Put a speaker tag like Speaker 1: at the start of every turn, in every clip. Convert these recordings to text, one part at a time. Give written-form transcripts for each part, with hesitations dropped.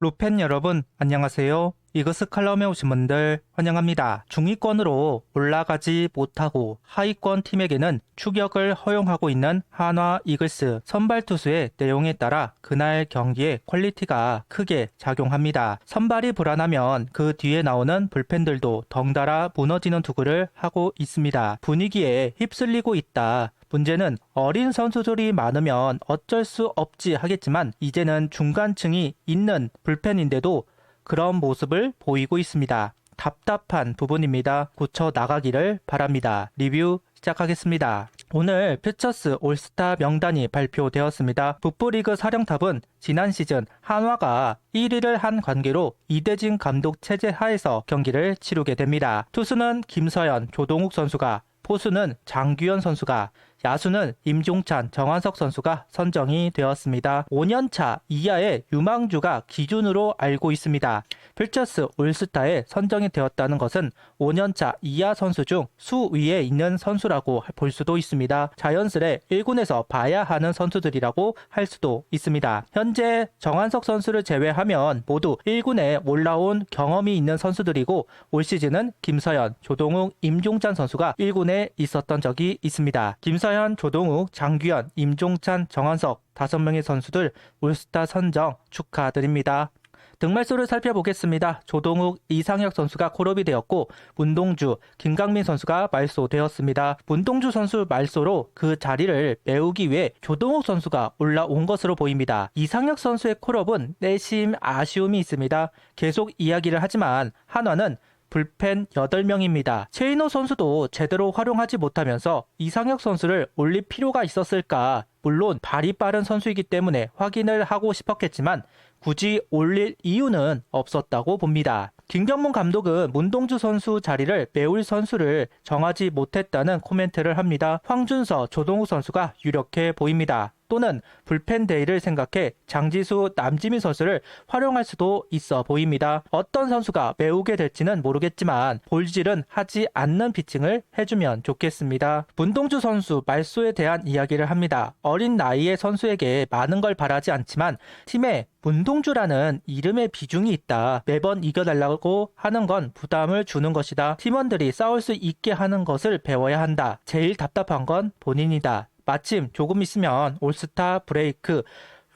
Speaker 1: 루팬 여러분 안녕하세요. 이그스 칼럼에 오신 분들 환영합니다. 중위권으로 올라가지 못하고 하위권 팀에게는 추격을 허용하고 있는 한화 이글스 선발 투수의 내용에 따라 그날 경기의 퀄리티가 크게 작용합니다. 선발이 불안하면 그 뒤에 나오는 불펜들도 덩달아 무너지는 투구를 하고 있습니다. 분위기에 휩쓸리고 있다. 문제는 어린 선수들이 많으면 어쩔 수 없지 하겠지만 이제는 중간층이 있는 불펜인데도 그런 모습을 보이고 있습니다. 답답한 부분입니다. 고쳐 나가기를 바랍니다. 리뷰 시작하겠습니다. 오늘 퓨처스 올스타 명단이 발표되었습니다. 북부리그 사령탑은 지난 시즌 한화가 1위를 한 관계로 이대진 감독 체제 하에서 경기를 치르게 됩니다. 투수는 김서현, 조동욱 선수가, 포수는 장규현 선수가, 야수는 임종찬, 정한석 선수가 선정이 되었습니다. 5년차 이하의 유망주가 기준으로 알고 있습니다. 퓨처스 올스타에 선정이 되었다는 것은 5년차 이하 선수 중 수위에 있는 선수라고 볼 수도 있습니다. 자연스레 1군에서 봐야 하는 선수들이라고 할 수도 있습니다. 현재 정한석 선수를 제외하면 모두 1군에 올라온 경험이 있는 선수들이고 올 시즌은 김서현, 조동욱, 임종찬 선수가 1군에 있었던 적이 있습니다. 김서현, 조동욱, 장규현, 임종찬, 정한석 5명의 선수들 올스타 선정 축하드립니다. 등말소를 살펴보겠습니다. 조동욱, 이상혁 선수가 콜업이 되었고 문동주, 김강민 선수가 말소되었습니다. 문동주 선수 말소로 그 자리를 메우기 위해 조동욱 선수가 올라온 것으로 보입니다. 이상혁 선수의 콜업은 내심 아쉬움이 있습니다. 계속 이야기를 하지만 한화는 불펜 8명입니다. 최인호 선수도 제대로 활용하지 못하면서 이상혁 선수를 올릴 필요가 있었을까? 물론 발이 빠른 선수이기 때문에 확인을 하고 싶었겠지만 굳이 올릴 이유는 없었다고 봅니다. 김경문 감독은 문동주 선수 자리를 메울 선수를 정하지 못했다는 코멘트를 합니다. 황준서, 조동욱 선수가 유력해 보입니다. 또는 불펜 데이를 생각해 장지수, 남지민 선수를 활용할 수도 있어 보입니다. 어떤 선수가 메우게 될지는 모르겠지만 볼질은 하지 않는 피칭을 해주면 좋겠습니다. 문동주 선수 말소에 대한 이야기를 합니다. 어린 나이의 선수에게 많은 걸 바라지 않지만 팀에 문동주라는 이름의 비중이 있다. 매번 이겨달라고 하는 건 부담을 주는 것이다. 팀원들이 싸울 수 있게 하는 것을 배워야 한다. 제일 답답한 건 본인이다. 마침 조금 있으면 올스타 브레이크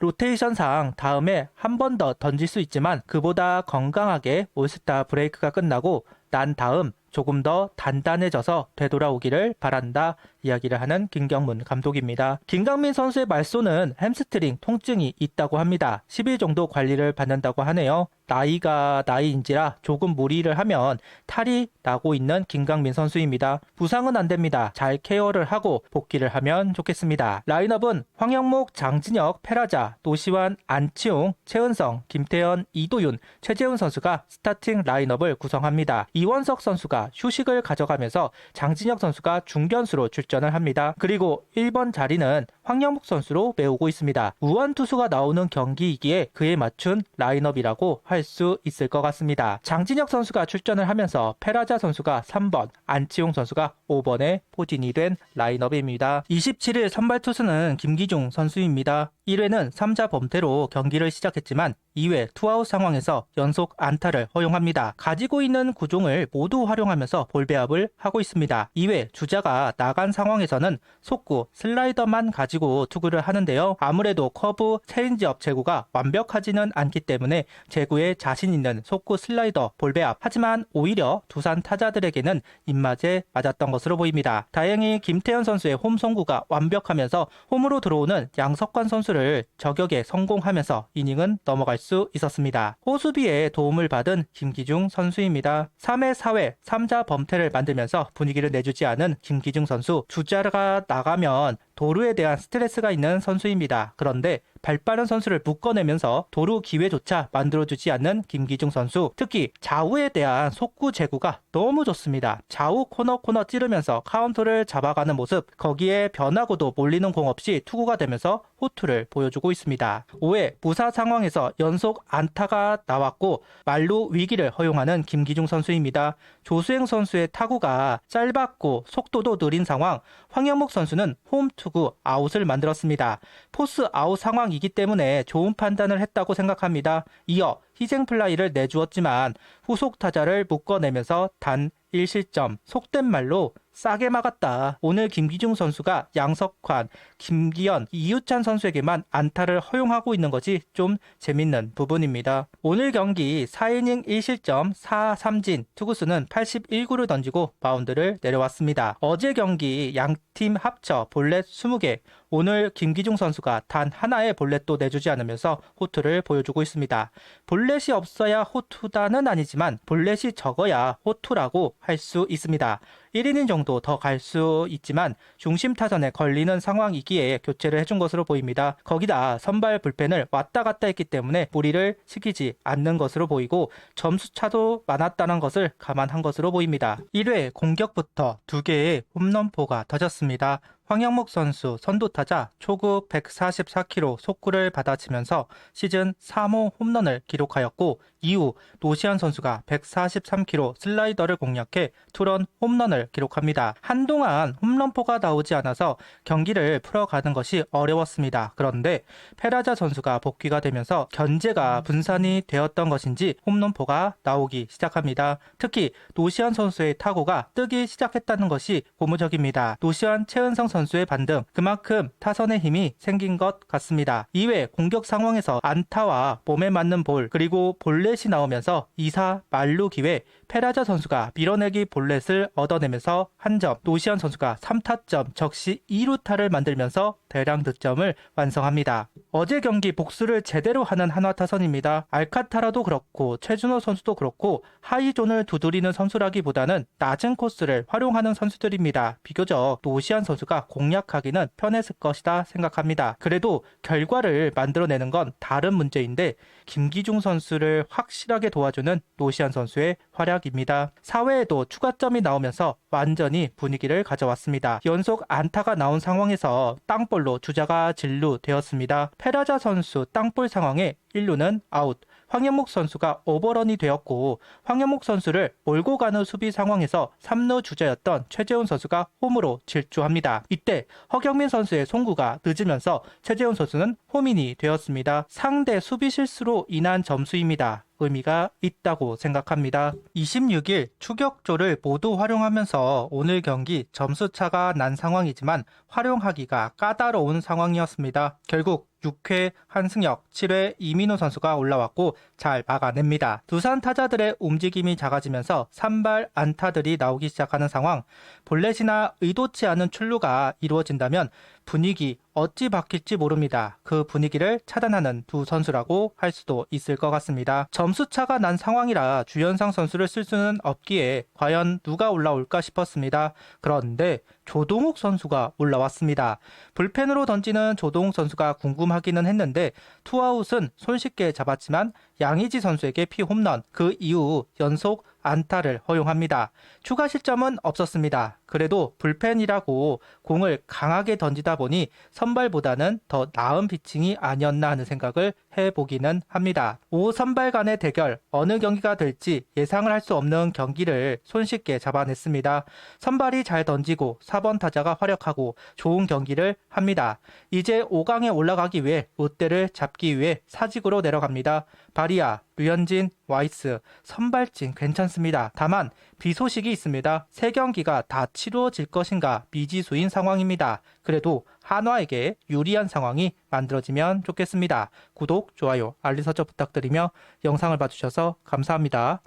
Speaker 1: 로테이션상 다음에 한 번 더 던질 수 있지만 그보다 건강하게 올스타 브레이크가 끝나고 난 다음 조금 더 단단해져서 되돌아오기를 바란다 이야기를 하는 김경문 감독입니다. 김강민 선수의 말소는 햄스트링 통증이 있다고 합니다. 10일 정도 관리를 받는다고 하네요. 나이가 나이인지라 조금 무리를 하면 탈이 나고 있는 김강민 선수입니다. 부상은 안 됩니다. 잘 케어를 하고 복귀를 하면 좋겠습니다. 라인업은 황영목, 장진혁, 페라자, 노시환, 안치홍, 최은성, 김태현, 이도윤, 최재훈 선수가 스타팅 라인업을 구성합니다. 이원석 선수가 휴식을 가져가면서 장진혁 선수가 중견수로 출전을 합니다. 그리고 1번 자리는 황영목 선수로 메우고 있습니다. 우원 투수가 나오는 경기이기에 그에 맞춘 라인업이라고 할 수 있을 것 같습니다. 장진혁 선수가 출전을 하면서 페라자 선수가 3번, 안치홍 선수가 5번에 포진이 된 라인업입니다. 27일 선발 투수는 김기중 선수입니다. 1회는 3자 범퇴로 경기를 시작했지만 2회 투아웃 상황에서 연속 안타를 허용합니다. 가지고 있는 구종을 모두 활용하면서 볼배합을 하고 있습니다. 2회 주자가 나간 상황에서는 속구, 슬라이더만 가지고 투구를 하는데요. 아무래도 커브, 체인지업 제구가 완벽하지는 않기 때문에 제구에 자신 있는 속구, 슬라이더, 볼배합. 하지만 오히려 두산 타자들에게는 입맛에 맞았던 것으로 보입니다. 다행히 김태현 선수의 홈 송구가 완벽하면서 홈으로 들어오는 양석관 선수를 저격에 성공하면서 이닝은 넘어갈 수 있었습니다. 호수비에 도움을 받은 김기중 선수입니다. 3회, 4회 3자 범퇴를 만들면서 분위기를 내주지 않은 김기중 선수. 주자가 나가면 도루에 대한 스트레스가 있는 선수입니다. 그런데 발빠른 선수를 묶어내면서 도루 기회조차 만들어주지 않는 김기중 선수. 특히 좌우에 대한 속구 제구가 너무 좋습니다. 좌우 코너 찌르면서 카운터를 잡아가는 모습. 거기에 변하고도 몰리는 공 없이 투구가 되면서 호투를 보여주고 있습니다. 5회 무사 상황에서 연속 안타가 나왔고 말루 위기를 허용하는 김기중 선수입니다. 조수행 선수의 타구가 짧았고 속도도 느린 상황, 황영목 선수는 홈 투구 아웃을 만들었습니다. 포스 아웃 상황이기 때문에 좋은 판단을 했다고 생각합니다. 이어 희생 플라이를 내주었지만 후속 타자를 묶어내면서 단 1실점, 속된 말로 싸게 막았다. 오늘 김기중 선수가 양석환, 김기현, 이유찬 선수에게만 안타를 허용하고 있는 것이 좀 재밌는 부분입니다. 오늘 경기 4이닝 1실점 4삼진, 투구수는 81구를 던지고 마운드를 내려왔습니다. 어제 경기 양팀 합쳐 볼넷 20개, 오늘 김기중 선수가 단 하나의 볼넷도 내주지 않으면서 호투를 보여주고 있습니다. 볼넷이 없어야 호투다는 아니지만 볼넷이 적어야 호투라고 할 수 있습니다. 1이닝 정도 더 갈 수 있지만 중심 타선에 걸리는 상황이기에 교체를 해준 것으로 보입니다. 거기다 선발 불펜을 왔다 갔다 했기 때문에 무리를 시키지 않는 것으로 보이고 점수차도 많았다는 것을 감안한 것으로 보입니다. 1회 공격부터 2개의 홈런포가 터졌습니다. 황영목 선수 선두타자 초구 144km 속구를 받아치면서 시즌 3호 홈런을 기록하였고 이후 노시안 선수가 143km 슬라이더를 공략해 투런 홈런을 기록합니다. 한동안 홈런포가 나오지 않아서 경기를 풀어가는 것이 어려웠습니다. 그런데 페라자 선수가 복귀가 되면서 견제가 분산이 되었던 것인지 홈런포가 나오기 시작합니다. 특히 노시안 선수의 타구가 뜨기 시작했다는 것이 고무적입니다. 노시안 최은성 선수의 반등, 그만큼 타선의 힘이 생긴 것 같습니다. 2회 공격 상황에서 안타와 몸에 맞는 볼, 그리고 볼넷이 나오면서 2사 만루 기회, 페라자 선수가 밀어내기 볼넷을 얻어내면서 한 점, 노시안 선수가 3타점, 적시 2루타를 만들면서 대량 득점을 완성합니다. 어제 경기 복수를 제대로 하는 한화 타선입니다. 알카타라도 그렇고 최준호 선수도 그렇고 하이존을 두드리는 선수라기보다는 낮은 코스를 활용하는 선수들입니다. 비교적 노시안 선수가 공략하기는 편했을 것이다 생각합니다. 그래도 결과를 만들어내는 건 다른 문제인데 김기중 선수를 확실하게 도와주는 노시안 선수의 활약입니다. 4회에도 추가점이 나오면서 완전히 분위기를 가져왔습니다. 연속 안타가 나온 상황에서 땅볼로 주자가 진루되었습니다. 페라자 선수 땅볼 상황에 1루는 아웃, 황현목 선수가 오버런이 되었고 황현목 선수를 몰고 가는 수비 상황에서 3루 주자였던 최재훈 선수가 홈으로 질주합니다. 이때 허경민 선수의 송구가 늦으면서 최재훈 선수는 홈인이 되었습니다. 상대 수비 실수로 인한 점수입니다. 의미가 있다고 생각합니다. 26일 추격조를 모두 활용하면서 오늘 경기 점수차가 난 상황이지만 활용하기가 까다로운 상황이었습니다. 결국 6회 한승혁, 7회 이민호 선수가 올라왔고 잘 막아냅니다. 두산 타자들의 움직임이 작아지면서 산발 안타들이 나오기 시작하는 상황, 볼넷이나 의도치 않은 출루가 이루어진다면 분위기 어찌 바뀔지 모릅니다. 그 분위기를 차단하는 두 선수라고 할 수도 있을 것 같습니다. 점수차가 난 상황이라 주현상 선수를 쓸 수는 없기에 과연 누가 올라올까 싶었습니다. 그런데 조동욱 선수가 올라왔습니다. 불펜으로 던지는 조동욱 선수가 궁금하기는 했는데 투아웃은 손쉽게 잡았지만 양의지 선수에게 피홈런, 그 이후 연속 안타를 허용합니다. 추가 실점은 없었습니다. 그래도 불펜이라고 공을 강하게 던지다 보니 선발보다는 더 나은 피칭이 아니었나 하는 생각을 해보기는 합니다. 5선발 간의 대결, 어느 경기가 될지 예상을 할 수 없는 경기를 손쉽게 잡아냈습니다. 선발이 잘 던지고 4번 타자가 활약하고 좋은 경기를 합니다. 이제 5강에 올라가기 위해 롯데를 잡기 위해 사직으로 내려갑니다. 바리아, 류현진, 와이스, 선발진 괜찮습니다. 다만 비 소식이 있습니다. 3경기가 다 치루어질 것인가 미지수인 상황입니다. 그래도 한화에게 유리한 상황이 만들어지면 좋겠습니다. 구독, 좋아요, 알림 설정 부탁드리며 영상을 봐주셔서 감사합니다.